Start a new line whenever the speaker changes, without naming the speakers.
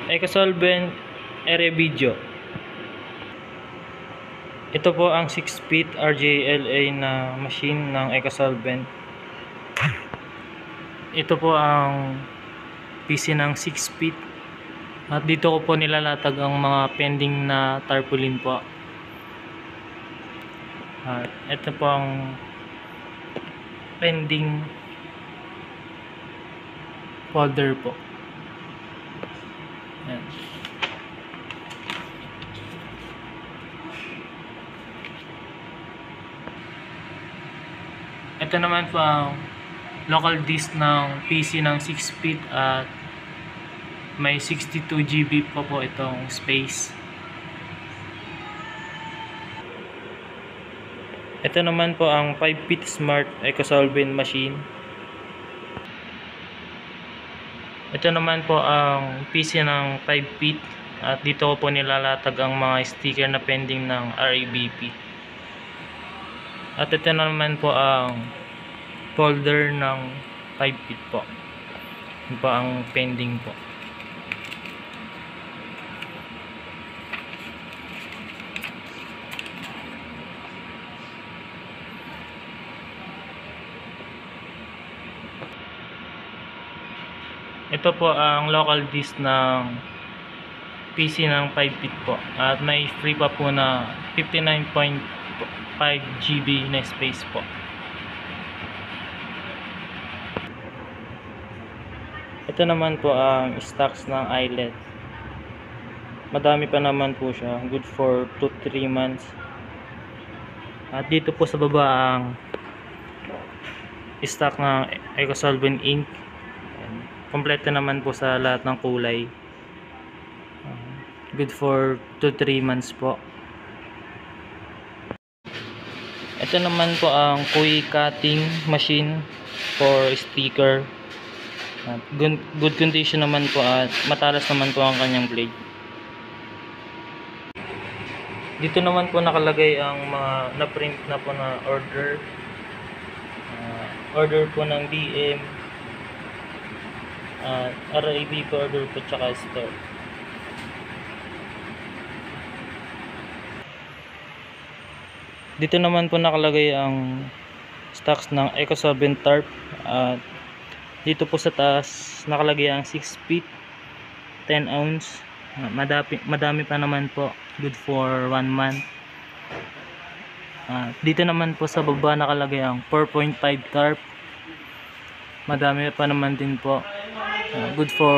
Ecosolvent Area Video. Ito po ang 6 feet RJLA na machine ng Ecosolvent. Ito po ang PC ng 6 feet. At dito ko po nilalatag ang mga pending na tarpaulin po. At ito po ang pending folder po. Yan. Ito naman po ang local disk ng PC ng 6 feet at may 62 GB po itong space. Ito naman po ang 5 feet smart Ecosolvent machine. Ito naman po ang PC ng 5 feet at dito ko po nilalatag ang mga sticker na pending ng RABP. At ito naman po ang folder ng 5 feet po. Ito po ang pending po. Ito po ang local disk ng PC ng 5 feet po. At may free pa po na 59.5 GB na space po. Ito naman po ang stocks ng eyelet. Madami pa naman po siya. Good for 2-3 months. At dito po sa baba ang stock ng Ecosolvent ink. Kompleto naman po sa lahat ng kulay. Good for 2-3 months po. Ito naman po ang Kui cutting machine for sticker. Good condition naman po at matalas naman po ang kanyang blade. Dito naman po nakalagay ang mga na-print na po na order. Order po ng DM. RABP order po tsaka store. Dito naman po nakalagay ang stocks ng Ecosolvent tarp. At dito po sa taas nakalagay ang 6 feet 10 ounce. Madami pa naman po. Good for 1 month. Dito naman po sa baba nakalagay ang 4.5 tarp. Madami pa naman din po. Good for